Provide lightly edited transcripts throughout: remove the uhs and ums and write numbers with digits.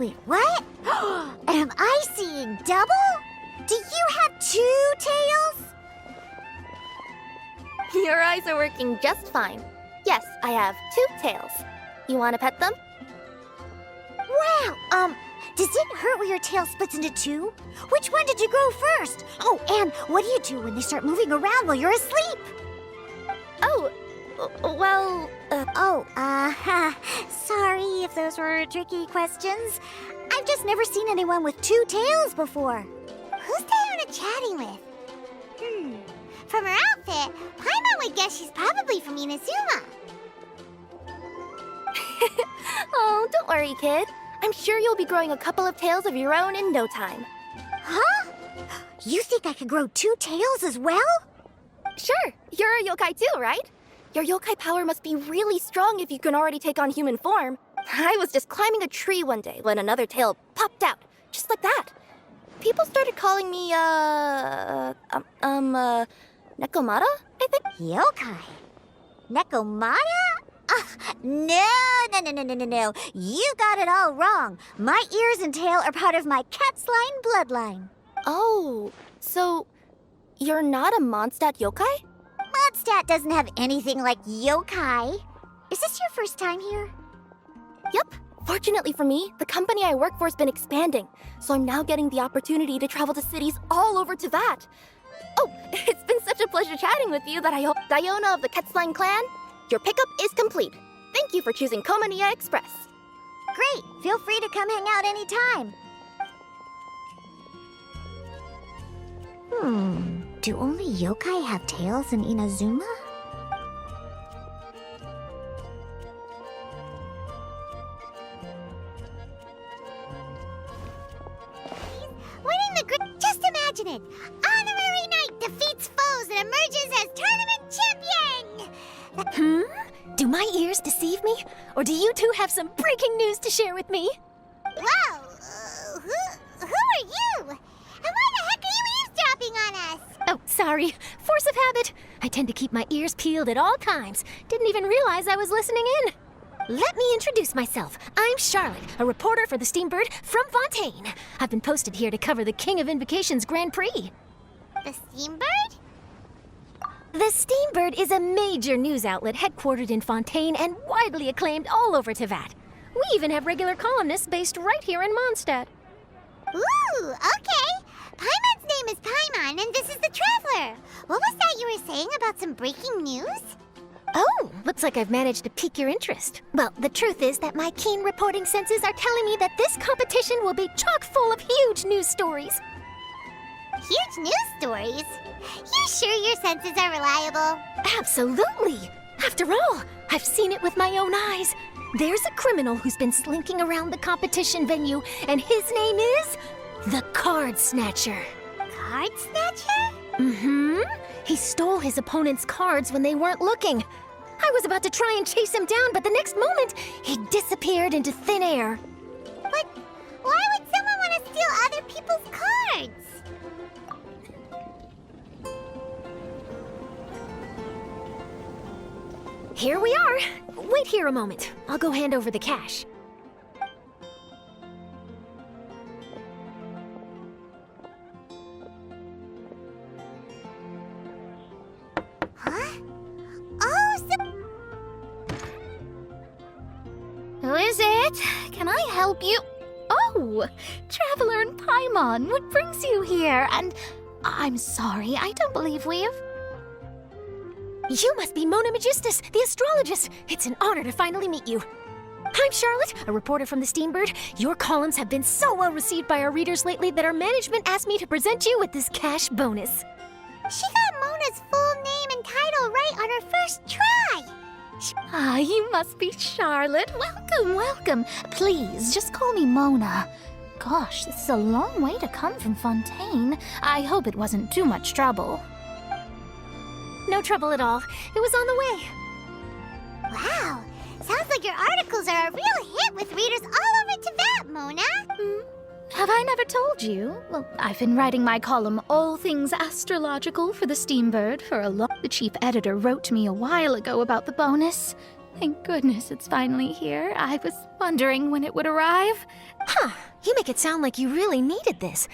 Wait, what? Am I seeing double? Do you have 2 tails? Your eyes are working just fine. Yes, I have 2 tails. You want to pet them? Wow, does it hurt when your tail splits into 2? Which one did you grow first? Oh, and what do you do when they start moving around while you're asleep? Oh, well, sorry if those were tricky questions. I've just never seen anyone with 2 tails before. Who's Diona chatting with? From her outfit, Paimon would guess she's probably from Inazuma. Oh, don't worry, kid. I'm sure you'll be growing a couple of tails of your own in no time. Huh? You think I could grow 2 tails as well? Sure, you're a yokai too, right? Your yokai power must be really strong if you can already take on human form. I was just climbing a tree one day when another tail popped out, just like that. People started calling me, Nekomata, I think? Yokai? Nekomata? No. You got it all wrong. My ears and tail are part of my cat's line bloodline. Oh, so you're not a Mondstadt yokai? Mondstadt doesn't have anything like yokai. Is this your first time here? Yep. Fortunately for me, the company I work for has been expanding, so I'm now getting the opportunity to travel to cities all over Teyvat. Oh, it's been such a pleasure chatting with you that I hope Diona of the Quetzline clan, your pickup is complete. Thank you for choosing Komania Express. Great! Feel free to come hang out anytime. Do only yokai have tails in Inazuma? Winning the just imagine it! Honorary Knight defeats foes and emerges as tournament champion! Do my ears deceive me? Or do you two have some breaking news to share with me? Whoa! Who are you? And why the heck are you eavesdropping on us? Oh, sorry. Force of habit. I tend to keep my ears peeled at all times. Didn't even realize I was listening in. Let me introduce myself. I'm Charlotte, a reporter for the Steambird from Fontaine. I've been posted here to cover the King of Invocations Grand Prix. The Steambird? The Steambird is a major news outlet headquartered in Fontaine and widely acclaimed all over Teyvat. We even have regular columnists based right here in Mondstadt. Ooh, okay. Paimon's name is Paimon, and this is the Traveler. What was that you were saying about some breaking news? Oh, looks like I've managed to pique your interest. Well, the truth is that my keen reporting senses are telling me that this competition will be chock full of huge news stories. Huge news stories? You sure your senses are reliable? Absolutely! After all, I've seen it with my own eyes. There's a criminal who's been slinking around the competition venue, and his name is the Card Snatcher. Card Snatcher? Mm-hmm. He stole his opponent's cards when they weren't looking. I was about to try and chase him down, but the next moment, he disappeared into thin air. But why would someone want to steal other people's cards? Here we are. Wait here a moment. I'll go hand over the cash. Huh? Oh, Who is it? Can I help you? Oh, Traveler and Paimon, what brings you here? And I'm sorry, I don't believe we've... You must be Mona Magistus, the astrologist. It's an honor to finally meet you. I'm Charlotte, a reporter from the Steambird. Your columns have been so well received by our readers lately that our management asked me to present you with this cash bonus. she got Mona's full name and title right on her first try. Ah, you must be Charlotte. Welcome, welcome. Please, just call me Mona. Gosh, this is a long way to come from Fontaine. I hope it wasn't too much trouble. No trouble at all. It was on the way. Wow, sounds like your articles are a real hit with readers all over Teyvat, Mona. Have I never told you? Well, I've been writing my column All Things Astrological for the Steambird for a long... The chief editor wrote to me a while ago about the bonus. Thank goodness it's finally here. I was wondering when it would arrive. Huh, you make it sound like you really needed this.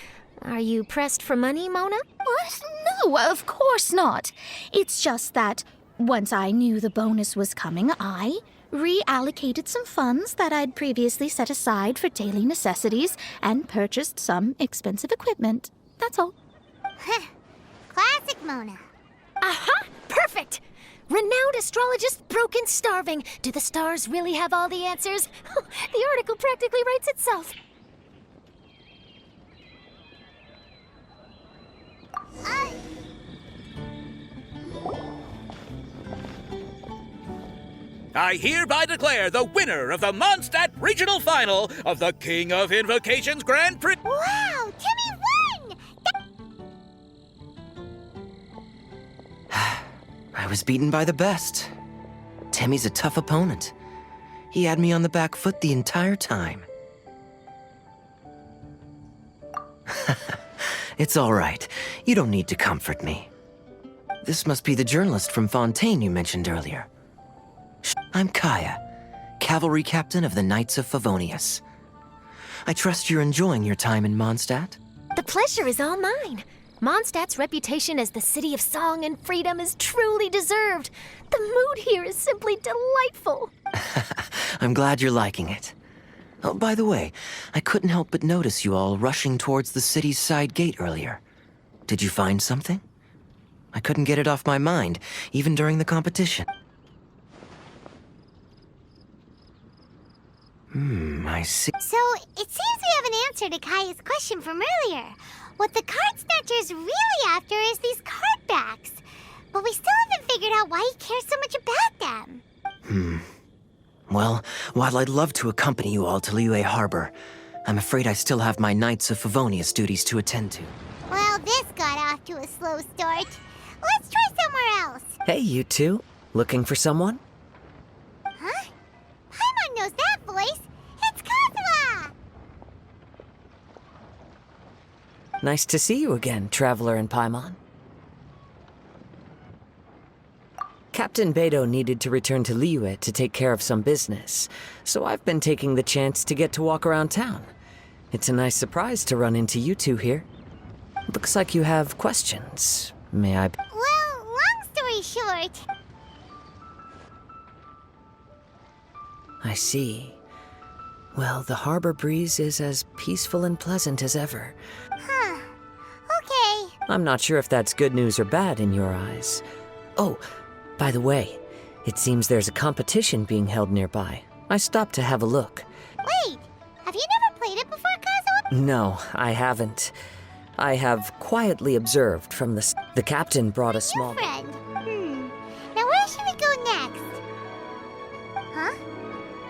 Are you pressed for money, Mona? What? No, of course not. It's just that once I knew the bonus was coming, I reallocated some funds that I'd previously set aside for daily necessities and purchased some expensive equipment. That's all. Classic Mona. Aha! Perfect! Renowned astrologist, broken, starving. Do the stars really have all the answers? The article practically writes itself. I hereby declare the winner of the Mondstadt Regional Final of the King of Invocations Grand Prix. Wow, Timmy won! I was beaten by the best. Timmy's a tough opponent. He had me on the back foot the entire time. It's all right. You don't need to comfort me. This must be the journalist from Fontaine you mentioned earlier. I'm Kaya, cavalry captain of the Knights of Favonius. I trust you're enjoying your time in Mondstadt? The pleasure is all mine. Mondstadt's reputation as the city of song and freedom is truly deserved. The mood here is simply delightful. I'm glad you're liking it. Oh, by the way, I couldn't help but notice you all rushing towards the city's side gate earlier. Did you find something? I couldn't get it off my mind, even during the competition. I see. So, it seems we have an answer to Kaya's question from earlier. What the card snatcher's really after is these card backs. But we still haven't figured out why he cares so much about them. Well, while I'd love to accompany you all to Liyue Harbor, I'm afraid I still have my Knights of Favonius duties to attend to. Well, this got off to a slow start. Let's try somewhere else. Hey, you two. Looking for someone? Huh? Paimon knows that voice. It's Kazuha! Nice to see you again, Traveler and Paimon. Captain Beidou needed to return to Liyue to take care of some business, so I've been taking the chance to get to walk around town. It's a nice surprise to run into you two here. Looks like you have questions. May I... Well, long story short... I see. Well, the harbor breeze is as peaceful and pleasant as ever. Huh. Okay. I'm not sure if that's good news or bad in your eyes. Oh, by the way, it seems there's a competition being held nearby. I stopped to have a look. Wait, have you never played it before, Kazuha? No, I haven't. I have quietly observed from the captain brought a small... Friend. Now where should we go next? Huh?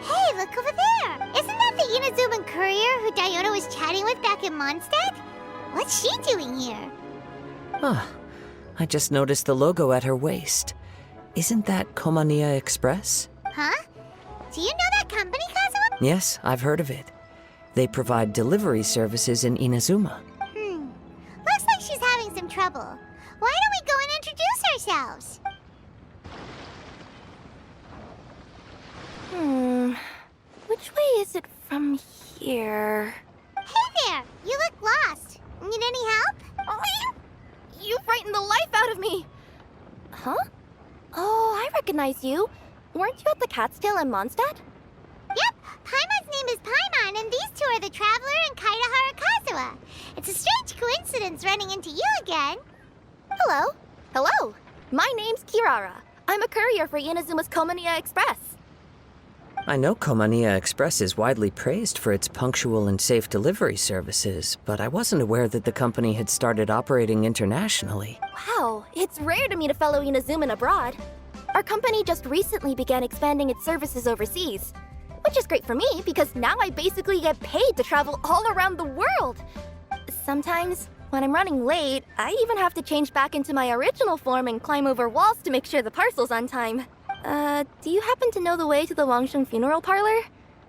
Hey, look over there! Isn't that the Inazuman courier who Diona was chatting with back in Mondstadt? What's she doing here? Huh. I just noticed the logo at her waist. Isn't that Komania Express? Huh? Do you know that company, Kazuha? Yes, I've heard of it. They provide delivery services in Inazuma. Looks like she's having some trouble. Why don't we go and introduce ourselves? Which way is it from here? Hey there! You look lost. Need any help? You frightened the life out of me! Huh? Oh, I recognize you. Weren't you at the Cat's Tail in Mondstadt? Yep, Paimon's name is Paimon, and these two are the Traveler and Kaitahara Kazuha. It's a strange coincidence running into you again. Hello. Hello. My name's Kirara. I'm a courier for Inazuma's Komania Express. I know Komania Express is widely praised for its punctual and safe delivery services, but I wasn't aware that the company had started operating internationally. Wow, it's rare to meet a fellow Inazuman abroad. Our company just recently began expanding its services overseas, which is great for me because now I basically get paid to travel all around the world. Sometimes, when I'm running late, I even have to change back into my original form and climb over walls to make sure the parcel's on time. Do you happen to know the way to the Wangsheng funeral parlor?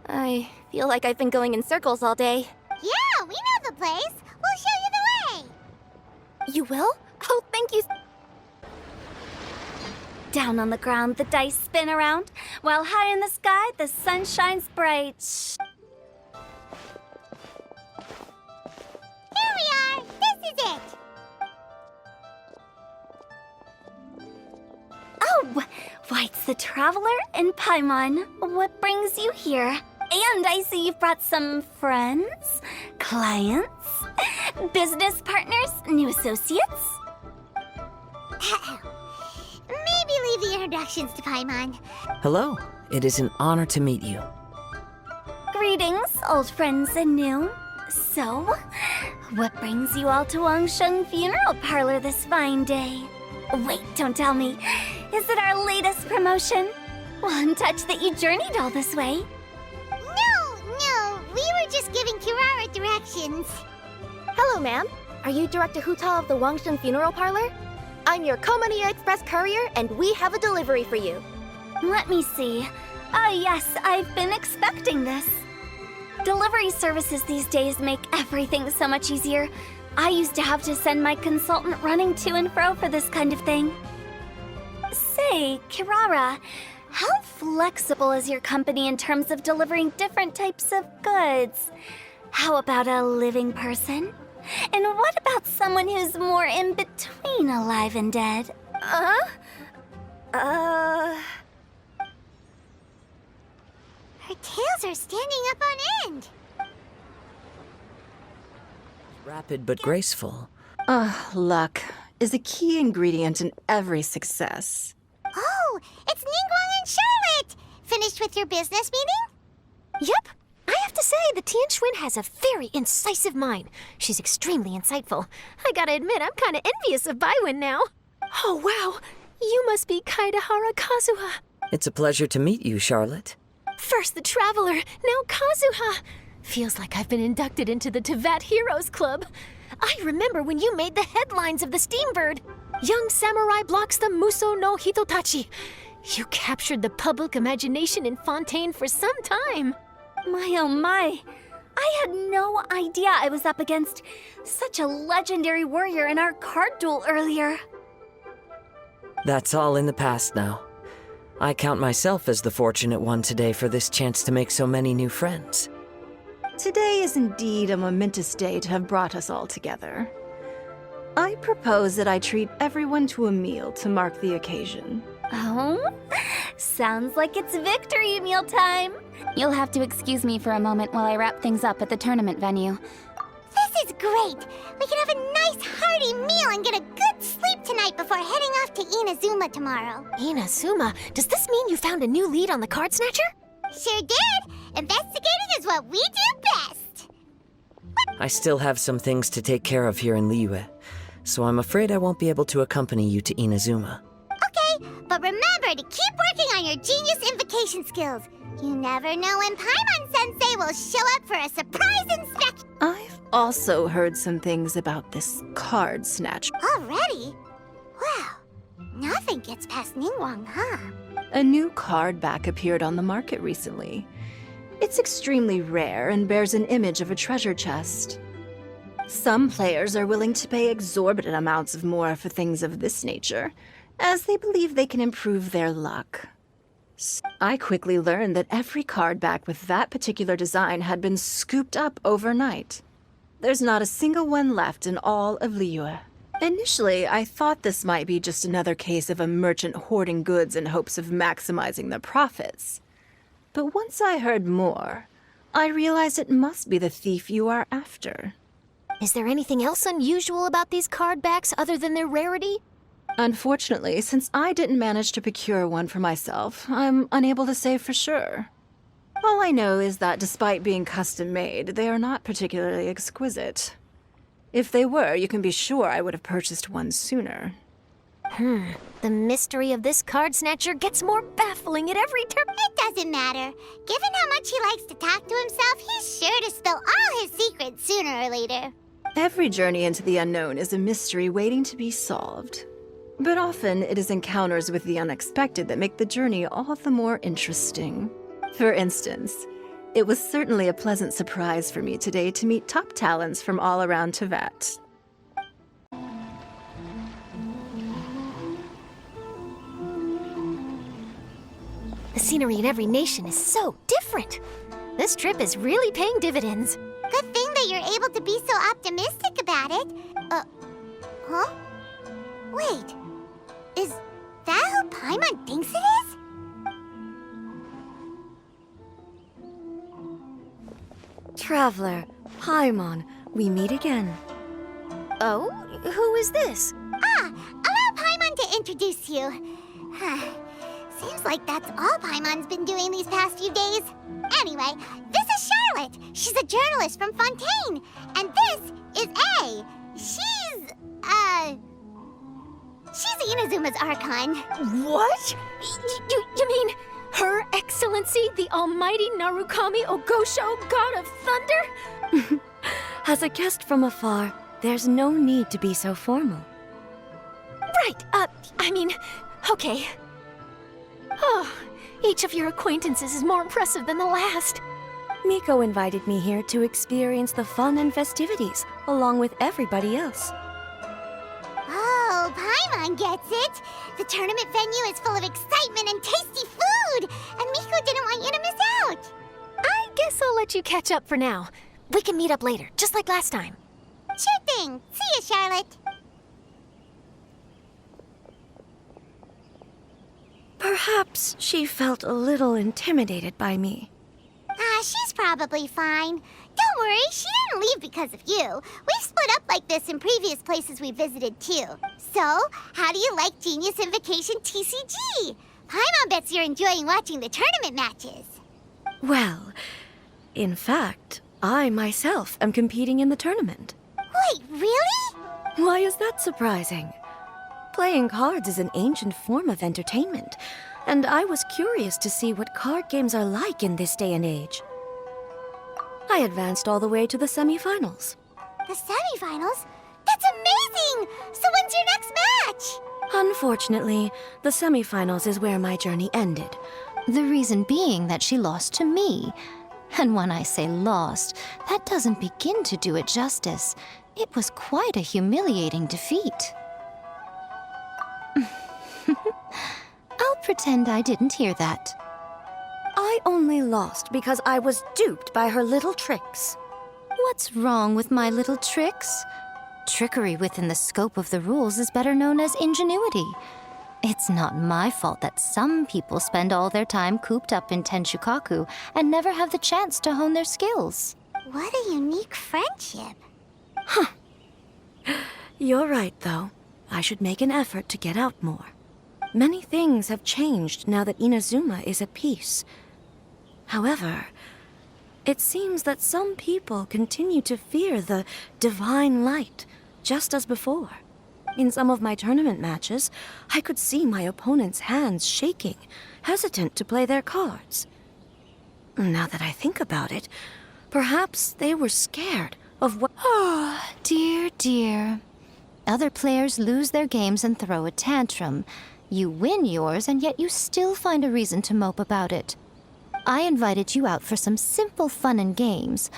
I feel like I've been going in circles all day. Yeah, we know the place. We'll show you the way. You will? Oh, thank you. Down on the ground, the dice spin around, while high in the sky, the sun shines bright. Here we are! This is it! Oh, why, it's the Traveler and Paimon. What brings you here? And I see you've brought some friends, clients, business partners, new associates. Maybe leave the introductions to Paimon. Hello. It is an honor to meet you. Greetings, old friends and new. So, what brings you all to Wangsheng Funeral Parlor this fine day? Wait, don't tell me. Is it our latest promotion? One touch that you journeyed all this way. No, we were just giving Kirara directions. Hello, ma'am. Are you Director Huta of the Wangsheng Funeral Parlor? I'm your Komaniya Express courier, and we have a delivery for you. Let me see. Ah, yes, I've been expecting this. Delivery services these days make everything so much easier. I used to have to send my consultant running to and fro for this kind of thing. Say, Kirara, how flexible is your company in terms of delivering different types of goods? How about a living person? And what about someone who's more in between alive and dead? Her tails are standing up on end. Rapid but graceful. Luck is a key ingredient in every success. Oh, it's Ningguang and Charlotte! Finished with your business meeting? Yep. I have to say, the Tian Xuan has a very incisive mind. She's extremely insightful. I gotta admit, I'm kinda envious of Baiwen now. Oh, wow. You must be Kaidahara Kazuha. It's a pleasure to meet you, Charlotte. First the Traveler, now Kazuha. Feels like I've been inducted into the Tevat Heroes Club. I remember when you made the headlines of the Steambird. Young samurai blocks the Muso no Hitotachi. You captured the public imagination in Fontaine for some time. My oh my. I had no idea I was up against such a legendary warrior in our card duel earlier. That's all in the past now. I count myself as the fortunate one today for this chance to make so many new friends. Today is indeed a momentous day to have brought us all together. I propose that I treat everyone to a meal to mark the occasion. Oh? Sounds like it's victory meal time. You'll have to excuse me for a moment while I wrap things up at the tournament venue. This is great! We can have a nice hearty meal and get a good sleep tonight before heading off to Inazuma tomorrow. Inazuma, does this mean you found a new lead on the Card Snatcher? Sure did! Investigating is what we do best! I still have some things to take care of here in Liyue, so I'm afraid I won't be able to accompany you to Inazuma. Okay, but remember to keep working on your genius invocation skills. You never know when Paimon-sensei will show up for a surprise inspection. I've also heard some things about this card snatch. Already? Well, nothing gets past Ningguang, huh? A new card back appeared on the market recently. It's extremely rare and bears an image of a treasure chest. Some players are willing to pay exorbitant amounts of more for things of this nature, as they believe they can improve their luck. I quickly learned that every card back with that particular design had been scooped up overnight. There's not a single one left in all of Liyue. Initially, I thought this might be just another case of a merchant hoarding goods in hopes of maximizing their profits. But once I heard more, I realized it must be the thief you are after. Is there anything else unusual about these card backs other than their rarity? Unfortunately, since I didn't manage to procure one for myself, I'm unable to say for sure. All I know is that despite being custom-made, they are not particularly exquisite. If they were, you can be sure I would have purchased one sooner. The mystery of this Card Snatcher gets more baffling at every turn. It doesn't matter. Given how much he likes to talk to himself, he's sure to spill all his secrets sooner or later. Every journey into the unknown is a mystery waiting to be solved. But often it is encounters with the unexpected that make the journey all the more interesting. For instance, it was certainly a pleasant surprise for me today to meet top talents from all around Tevat. scenery in every nation is so different. This trip is really paying dividends. Good thing that you're able to be so optimistic about it. Huh? Wait, is that who Paimon thinks it is? Traveler, Paimon, we meet again. Oh, who is this? Allow Paimon to introduce you. Seems like that's all Paimon's been doing these past few days. Anyway, this is Charlotte. She's a journalist from Fontaine. And this is A. She's Inazuma's Archon. What? You mean Her Excellency, the Almighty Narukami Ogosho, God of Thunder? As a guest from afar, there's no need to be so formal. Right, okay. Oh, each of your acquaintances is more impressive than the last. Miko invited me here to experience the fun and festivities, along with everybody else. Oh, Paimon gets it. The tournament venue is full of excitement and tasty food, and Miko didn't want you to miss out. I guess I'll let you catch up for now. We can meet up later, just like last time. Sure thing. See you, Charlotte. Perhaps she felt a little intimidated by me. She's probably fine. Don't worry, she didn't leave because of you. We've split up like this in previous places we visited, too. So, how do you like Genius Invocation TCG? Paimon bets you're enjoying watching the tournament matches. Well, in fact, I myself am competing in the tournament. Wait, really? Why is that surprising? Playing cards is an ancient form of entertainment, and I was curious to see what card games are like in this day and age. I advanced all the way to the semifinals. The semifinals? That's amazing! So when's your next match? Unfortunately, the semifinals is where my journey ended. The reason being that she lost to me. And when I say lost, that doesn't begin to do it justice. It was quite a humiliating defeat. I'll pretend I didn't hear that. I only lost because I was duped by her little tricks. What's wrong with my little tricks? Trickery within the scope of the rules is better known as ingenuity. It's not my fault that some people spend all their time cooped up in Tenshukaku and never have the chance to hone their skills. What a unique friendship. You're right, though. I should make an effort to get out more. Many things have changed now that Inazuma is at peace. However, it seems that some people continue to fear the divine light, just as before. In some of my tournament matches, I could see my opponent's hands shaking, hesitant to play their cards. Now that I think about it, perhaps they were scared of what— Oh, dear, dear. Other players lose their games and throw a tantrum. You win yours, and yet you still find a reason to mope about it. I invited you out for some simple fun and games.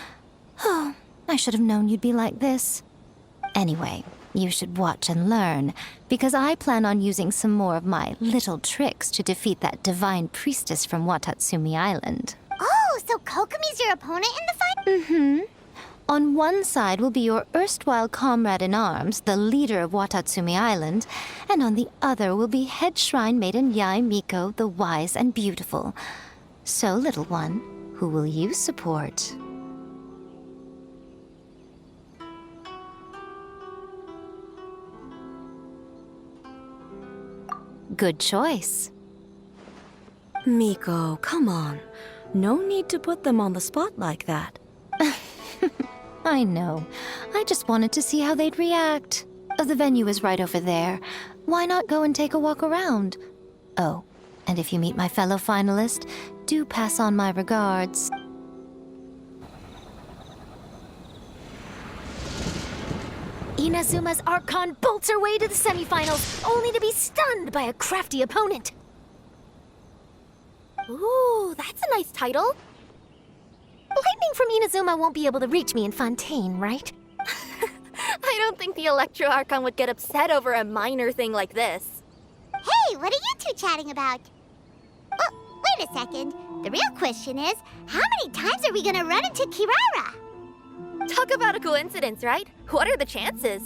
Oh, I should have known you'd be like this. Anyway, you should watch and learn, because I plan on using some more of my little tricks to defeat that divine priestess from Watatsumi Island. Oh, so Kokomi's your opponent in the fight? Mm-hmm. On one side will be your erstwhile comrade-in-arms, the leader of Watatsumi Island, and on the other will be head shrine maiden Yae Miko, the wise and beautiful. So, little one, who will you support? Good choice. Miko, come on. No need to put them on the spot like that. I know. I just wanted to see how they'd react. The venue is right over there. Why not go and take a walk around? Oh, and if you meet my fellow finalist, do pass on my regards. Inazuma's Archon bolts her way to the semifinals, only to be stunned by a crafty opponent. Ooh, that's a nice title. Lightning from Inazuma won't be able to reach me in Fontaine, right? I don't think the Electro Archon would get upset over a minor thing like this. Hey, what are you two chatting about? Wait a second. The real question is, how many times are we gonna run into Kirara? Talk about a coincidence, right? What are the chances?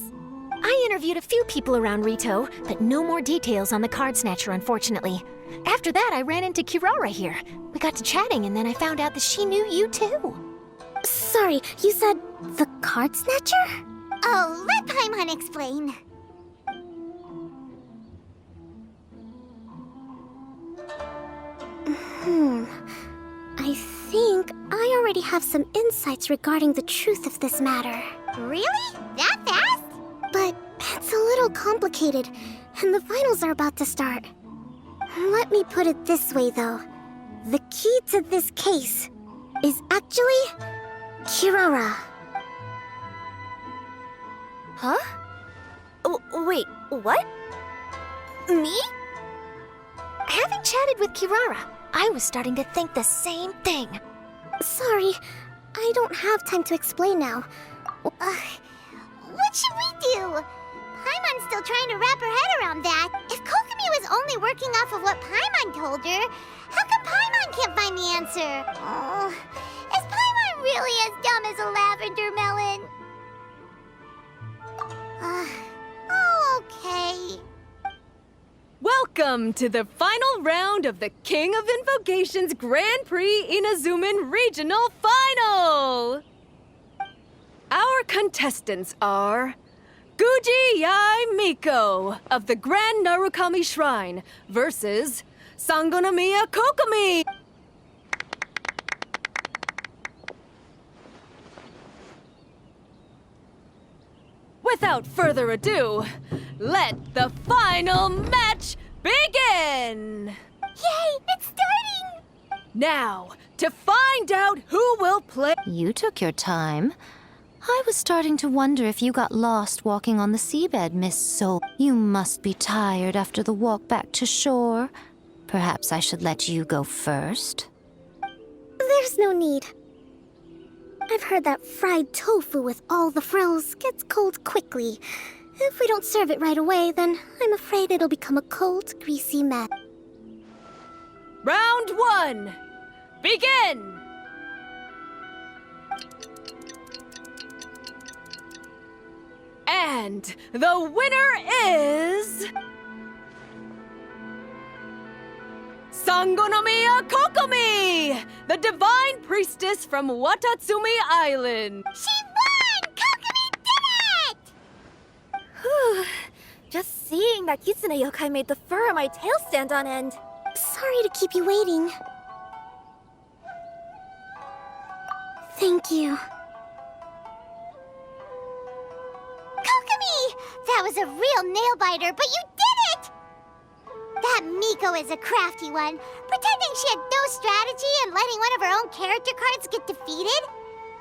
I interviewed a few people around Rito, but no more details on the card snatcher, unfortunately. After that, I ran into Kirara here. We got to chatting, and then I found out that she knew you too. Sorry, you said the card snatcher? Oh, let Paimon explain. I think I already have some insights regarding the truth of this matter. Really? That fast? But it's a little complicated, and the finals are about to start. Let me put it this way, though. The key to this case is actually Kirara. Huh? Wait, what? Me? Having chatted with Kirara, I was starting to think the same thing. Sorry, I don't have time to explain now. What should we do? Paimon's still trying to wrap her head around that. If Kokomi was only working off of what Paimon told her, how come Paimon can't find the answer? Oh, is Paimon really as dumb as a lavender melon? Oh, okay. Welcome to the final round of the King of Invocations Grand Prix Inazuman Regional Final! Our contestants are Guji Yai Miko of the Grand Narukami Shrine versus Sangonomiya Kokomi. Without further ado, let the final match begin! Yay, it's starting! Now, to find out who will play... You took your time. I was starting to wonder if you got lost walking on the seabed, Miss Soul. You must be tired after the walk back to shore. Perhaps I should let you go first. There's no need. I've heard that fried tofu with all the frills gets cold quickly. If we don't serve it right away, then I'm afraid it'll become a cold, greasy mess. Round 1, begin! And the winner is... Sangonomiya Kokomi, the divine priestess from Watatsumi Island. She won! Kokomi did it! Whew. Just seeing that Kitsune yokai made the fur on my tail stand on end. Sorry to keep you waiting. Thank you. Kokomi! That was a real nail-biter, but you did it! That Miko is a crafty one, pretending she had no strategy and letting one of her own character cards get defeated.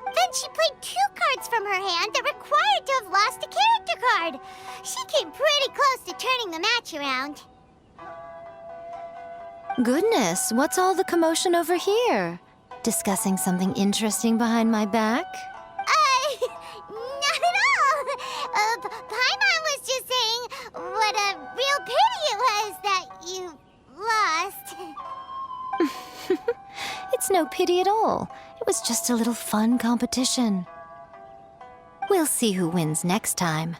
Then she played 2 cards from her hand that required to have lost a character card. She came pretty close to turning the match around. Goodness, what's all the commotion over here? Discussing something interesting behind my back? Not at all. Paimon was just saying what a real pity it was that you lost. It's no pity at all. It was just a little fun competition. We'll see who wins next time.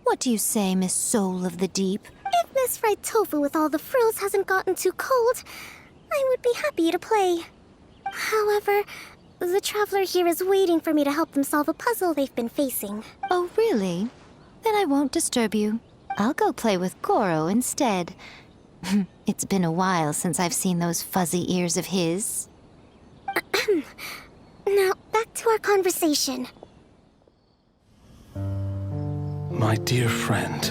What do you say, Miss Soul of the Deep? If Miss Fried Tofu with all the frills hasn't gotten too cold, I would be happy to play. However, the traveler here is waiting for me to help them solve a puzzle they've been facing. Oh, really? Then I won't disturb you. I'll go play with Goro instead. It's been a while since I've seen those fuzzy ears of his. Now, back to our conversation. My dear friend,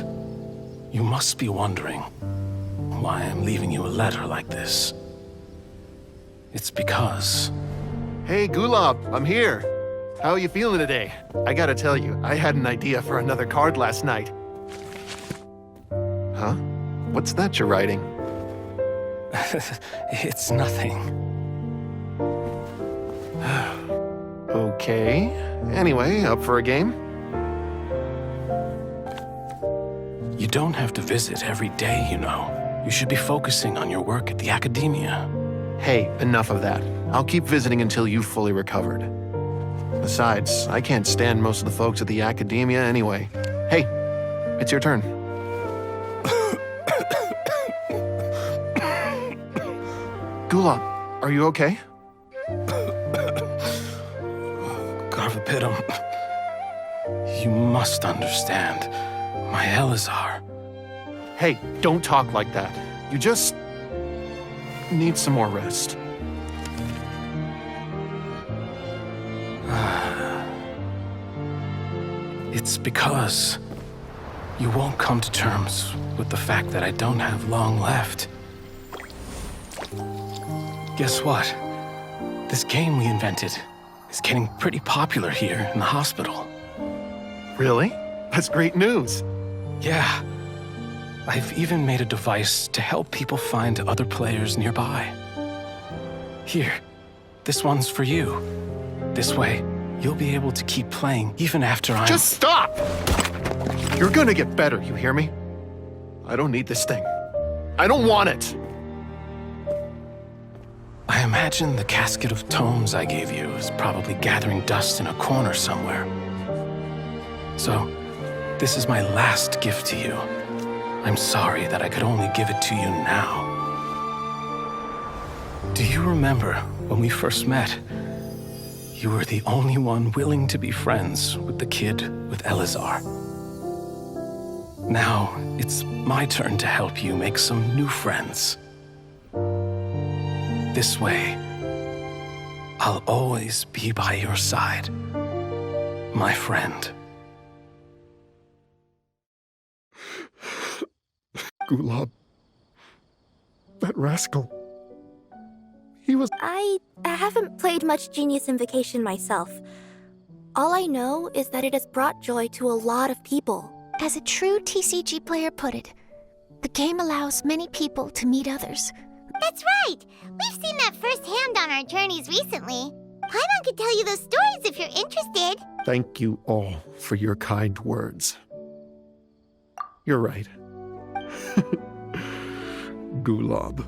you must be wondering why I'm leaving you a letter like this. It's because... Hey, Gulab, I'm here. How are you feeling today? I gotta tell you, I had an idea for another card last night. Huh? What's that you're writing? It's nothing. Okay. Anyway, up for a game? You don't have to visit every day, you know. You should be focusing on your work at the academia. Hey, enough of that. I'll keep visiting until you've fully recovered. Besides, I can't stand most of the folks at the academia anyway. Hey, it's your turn. Gulab, are you okay? Garvapidum, you must understand. My Elazar. Hey, don't talk like that. You just need some more rest. It's because you won't come to terms with the fact that I don't have long left. Guess what? This game we invented is getting pretty popular here in the hospital. Really? That's great news. Yeah. I've even made a device to help people find other players nearby. Here, this one's for you. This way, you'll be able to keep playing even after I'm— Just stop! You're gonna get better, you hear me? I don't need this thing. I don't want it! I imagine the casket of tomes I gave you is probably gathering dust in a corner somewhere. So, this is my last gift to you. I'm sorry that I could only give it to you now. Do you remember when we first met? You were the only one willing to be friends with the kid with Elazar. Now, it's my turn to help you make some new friends. This way, I'll always be by your side, my friend. Gulab. That rascal. He was— I haven't played much Genius Invocation myself. All I know is that it has brought joy to a lot of people. As a true TCG player put it, the game allows many people to meet others. That's right! We've seen that firsthand on our journeys recently. Paimon could tell you those stories if you're interested. Thank you all for your kind words. You're right. Gulab.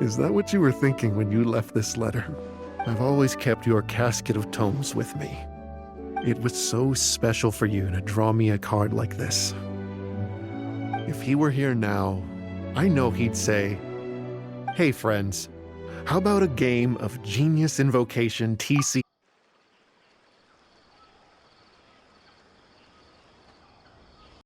Is that what you were thinking when you left this letter? I've always kept your casket of tomes with me. It was so special for you to draw me a card like this. If he were here now, I know he'd say, "Hey friends, how about a game of Genius Invocation TC?"